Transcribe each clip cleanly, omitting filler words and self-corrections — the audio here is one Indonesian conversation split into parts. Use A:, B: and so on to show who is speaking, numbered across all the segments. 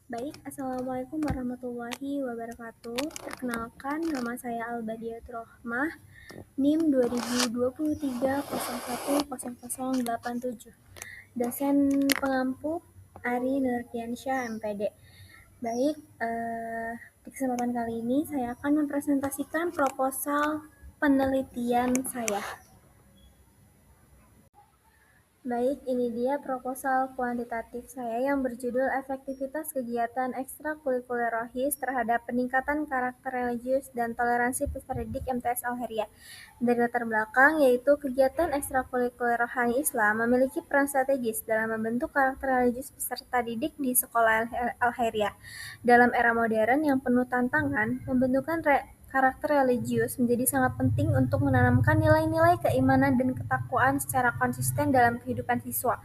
A: Baik, Assalamualaikum warahmatullahi wabarakatuh. Perkenalkan, nama saya Albadiatur Rohmah, NIM 2023 010087, dosen pengampu Ari Nurdiansyah MPD. Baik, di kesempatan kali ini saya akan mempresentasikan proposal penelitian saya. Baik, ini dia proposal kuantitatif saya yang berjudul Efektivitas Kegiatan Ekstrakurikuler Rohis terhadap Peningkatan Karakter Religius dan Toleransi Peserta Didik MTS Al-Khairiyah. Dari latar belakang, yaitu kegiatan ekstrakurikuler rohani Islam memiliki peran strategis dalam membentuk karakter religius peserta didik di sekolah Al-Khairiyah. Dalam era modern yang penuh tantangan, pembentukan karakter religius menjadi sangat penting untuk menanamkan nilai-nilai keimanan dan ketakwaan secara konsisten dalam kehidupan siswa.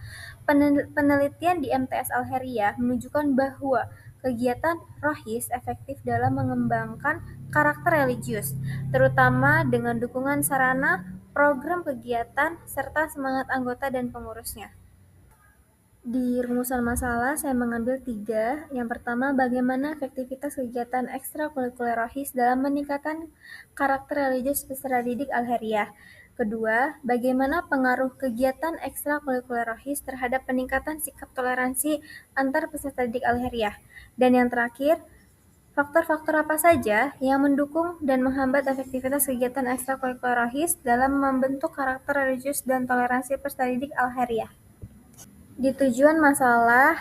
A: Penelitian di MTS Al-Khairiyah menunjukkan bahwa kegiatan rohis efektif dalam mengembangkan karakter religius, terutama dengan dukungan sarana, program kegiatan, serta semangat anggota dan pengurusnya. Di rumusan masalah, saya mengambil 3. Yang pertama, bagaimana efektivitas kegiatan ekstrakurikuler rohis dalam meningkatkan karakter religius peserta didik Al-Khairiyah. Kedua, bagaimana pengaruh kegiatan ekstrakurikuler rohis terhadap peningkatan sikap toleransi antar peserta didik Al-Khairiyah. Dan yang terakhir, faktor-faktor apa saja yang mendukung dan menghambat efektivitas kegiatan ekstrakurikuler rohis dalam membentuk karakter religius dan toleransi peserta didik Al-Khairiyah. Di tujuan masalah,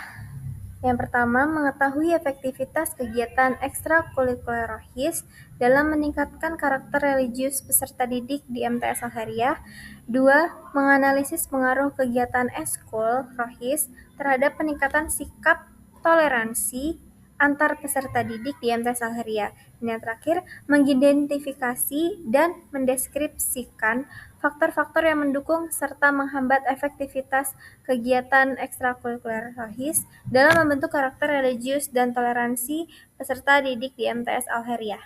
A: yang pertama, mengetahui efektivitas kegiatan ekstrakurikuler rohis dalam meningkatkan karakter religius peserta didik di MTS Al-Khairiyah. 2. Menganalisis pengaruh kegiatan eskul rohis terhadap peningkatan sikap toleransi antar peserta didik di MTS Al-Khairiyah. Dan yang terakhir, mengidentifikasi dan mendeskripsikan faktor-faktor yang mendukung serta menghambat efektivitas kegiatan ekstrakurikuler rohis dalam membentuk karakter religius dan toleransi peserta didik di MTS Al-Khairiyah.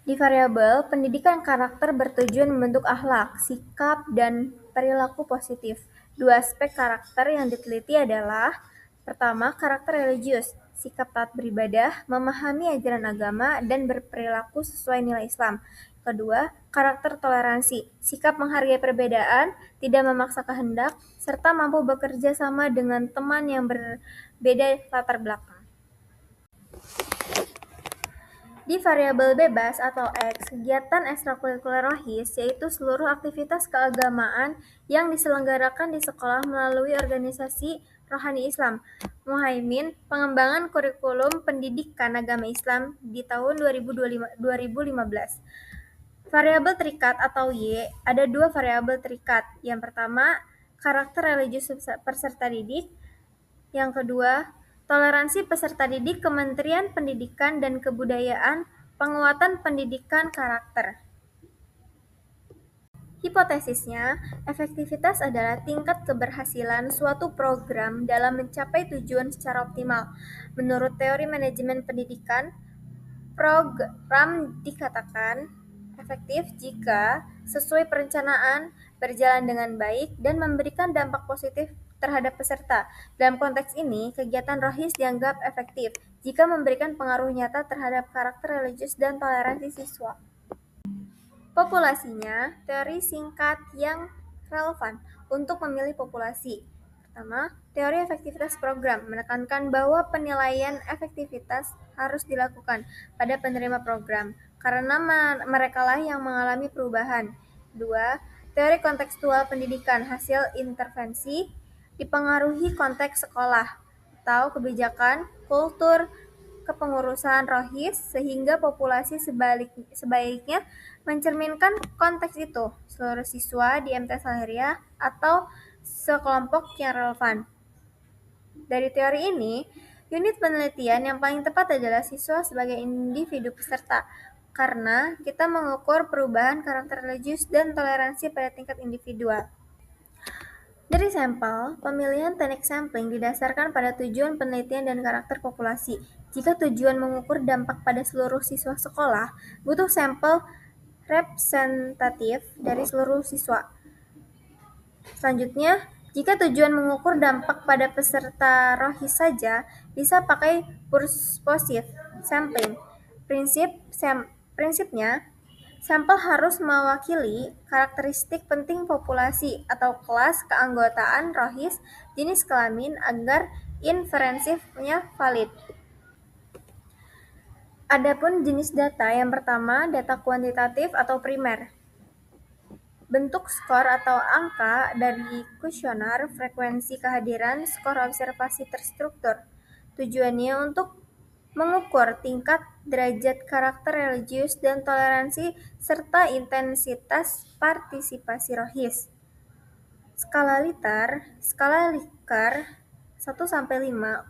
A: Di variabel, pendidikan karakter bertujuan membentuk akhlak, sikap, dan perilaku positif. 2 aspek karakter yang diteliti adalah: pertama, karakter religius, sikap taat beribadah, memahami ajaran agama, dan berperilaku sesuai nilai Islam. Kedua, karakter toleransi, sikap menghargai perbedaan, tidak memaksa kehendak, serta mampu bekerja sama dengan teman yang berbeda latar belakang. Di variabel bebas atau X, kegiatan ekstrakurikuler rohis yaitu seluruh aktivitas keagamaan yang diselenggarakan di sekolah melalui organisasi rohani Islam. Muhaimin, pengembangan kurikulum pendidikan agama Islam di tahun 2015. Variabel terikat atau Y, ada 2 variabel terikat. Yang pertama, karakter religius peserta didik. Yang kedua, toleransi peserta didik Kementerian Pendidikan dan Kebudayaan, penguatan pendidikan karakter. Hipotesisnya, efektivitas adalah tingkat keberhasilan suatu program dalam mencapai tujuan secara optimal. Menurut teori manajemen pendidikan, program dikatakan efektif jika sesuai perencanaan, berjalan dengan baik, dan memberikan dampak positif terhadap peserta. Dalam konteks ini, kegiatan rohis dianggap efektif jika memberikan pengaruh nyata terhadap karakter religius dan toleransi siswa. Populasinya, teori singkat yang relevan untuk memilih populasi. Pertama, teori efektivitas program menekankan bahwa penilaian efektivitas harus dilakukan pada penerima program, karena merekalah yang mengalami perubahan. 2. Teori kontekstual pendidikan hasil intervensi dipengaruhi konteks sekolah atau kebijakan, kultur, kepengurusan rohis, sehingga populasi sebaiknya mencerminkan konteks itu, seluruh siswa di MTS Al-Khairiyah atau sekelompok yang relevan. Dari teori ini, unit penelitian yang paling tepat adalah siswa sebagai individu peserta, karena kita mengukur perubahan karakter religius dan toleransi pada tingkat individual. Dari sampel, pemilihan teknik sampling didasarkan pada tujuan penelitian dan karakter populasi. Jika tujuan mengukur dampak pada seluruh siswa sekolah, butuh sampel representatif dari seluruh siswa. Selanjutnya, Jika tujuan mengukur dampak pada peserta rohis saja, bisa pakai purposive sampling. Prinsipnya, sampel harus mewakili karakteristik penting populasi atau kelas keanggotaan rohis jenis kelamin agar inferensifnya valid. Adapun jenis data, yang pertama data kuantitatif atau primer. Bentuk skor atau angka dari kuesioner frekuensi kehadiran skor observasi terstruktur. Tujuannya untuk mengukur tingkat derajat karakter religius dan toleransi serta intensitas partisipasi rohis. Skala Likar 1-5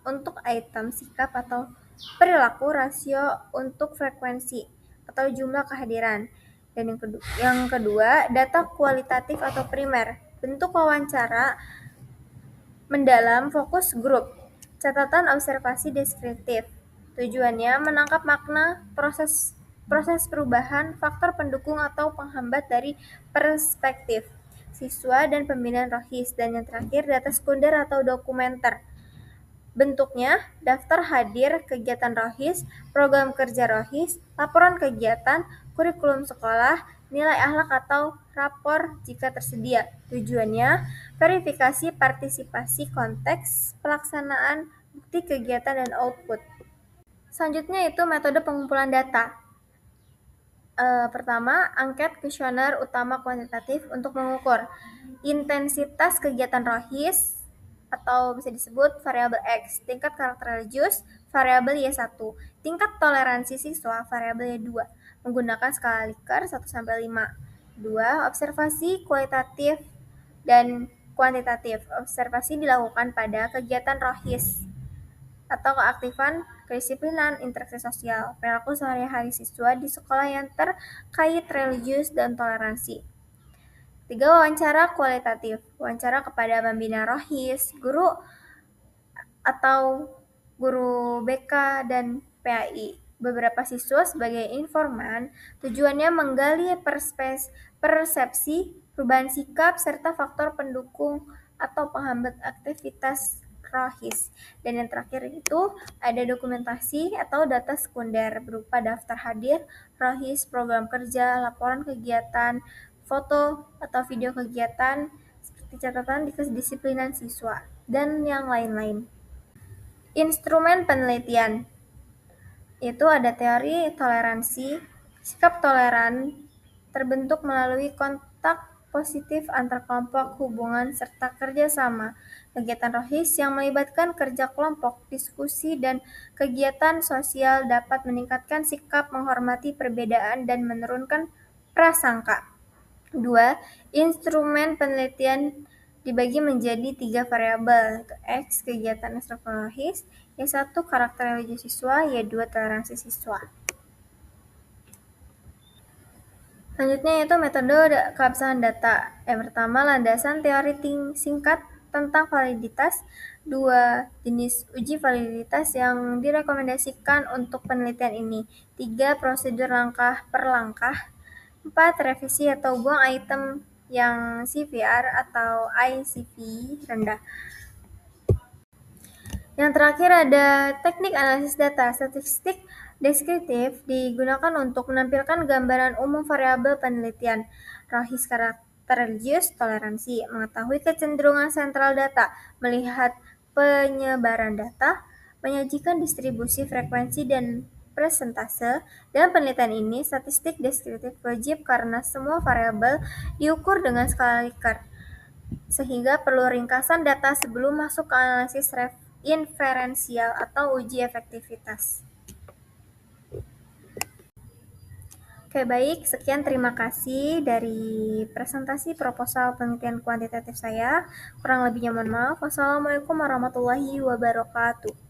A: untuk item sikap atau perilaku, rasio untuk frekuensi atau jumlah kehadiran. Dan yang kedua, data kualitatif atau primer, bentuk wawancara mendalam fokus grup, catatan observasi deskriptif. Tujuannya menangkap makna, proses perubahan, faktor pendukung atau penghambat dari perspektif siswa dan pembinaan rohis. Dan yang terakhir, data sekunder atau dokumenter. Bentuknya, daftar hadir kegiatan rohis, program kerja rohis, laporan kegiatan, kurikulum sekolah, nilai akhlak atau rapor jika tersedia. Tujuannya, verifikasi partisipasi konteks, pelaksanaan, bukti kegiatan, dan output. Selanjutnya itu metode pengumpulan data. Pertama, angket kuesioner utama kuantitatif untuk mengukur intensitas kegiatan rohis atau bisa disebut variabel X, tingkat karakter religius, variabel Y1, tingkat toleransi siswa, variabel Y2, menggunakan skala Likar 1-5. 2. Observasi kualitatif dan kuantitatif. Observasi dilakukan pada kegiatan rohis atau keaktifan kedisiplinan, interaksi sosial, perilaku sehari-hari siswa di sekolah yang terkait religius dan toleransi. 3. Wawancara kualitatif, wawancara kepada pembina rohis, guru atau guru BK dan PAI. Beberapa siswa sebagai informan, tujuannya menggali persepsi, perubahan sikap, serta faktor pendukung atau penghambat aktivitas rohis. Dan yang terakhir itu ada dokumentasi atau data sekunder berupa daftar hadir rohis, program kerja, laporan kegiatan, foto atau video kegiatan, seperti catatan di kedisiplinan siswa, dan yang lain-lain. Instrumen penelitian itu ada teori toleransi. Sikap toleran terbentuk melalui kontak positif antar kelompok, hubungan, serta kerjasama. Kegiatan rohis yang melibatkan kerja kelompok, diskusi, dan kegiatan sosial dapat meningkatkan sikap menghormati perbedaan dan menurunkan prasangka. 2. Instrumen penelitian dibagi menjadi 3 variabel, X kegiatan ekstrakurikuler rohis, Y1 karakter religius siswa, Y2 toleransi siswa. Selanjutnya yaitu metode keabsahan data. Yang pertama, landasan teori singkat tentang validitas. 2. Jenis uji validitas yang direkomendasikan untuk penelitian ini. 3. Prosedur langkah per langkah. 4. Revisi atau buang item yang CVR atau ICV rendah. Yang terakhir ada teknik analisis data. Statistik deskriptif digunakan untuk menampilkan gambaran umum variabel penelitian, rohis, karakter religius, toleransi, mengetahui kecenderungan sentral data, melihat penyebaran data, menyajikan distribusi frekuensi dan presentase. Dalam penelitian ini, statistik deskriptif wajib karena semua variabel diukur dengan skala Likar, sehingga perlu ringkasan data sebelum masuk ke analisis inferensial atau uji efektivitas. Oke, baik. Sekian, terima kasih dari presentasi proposal penelitian kuantitatif saya. Kurang lebihnya mohon maaf. Wassalamualaikum warahmatullahi wabarakatuh.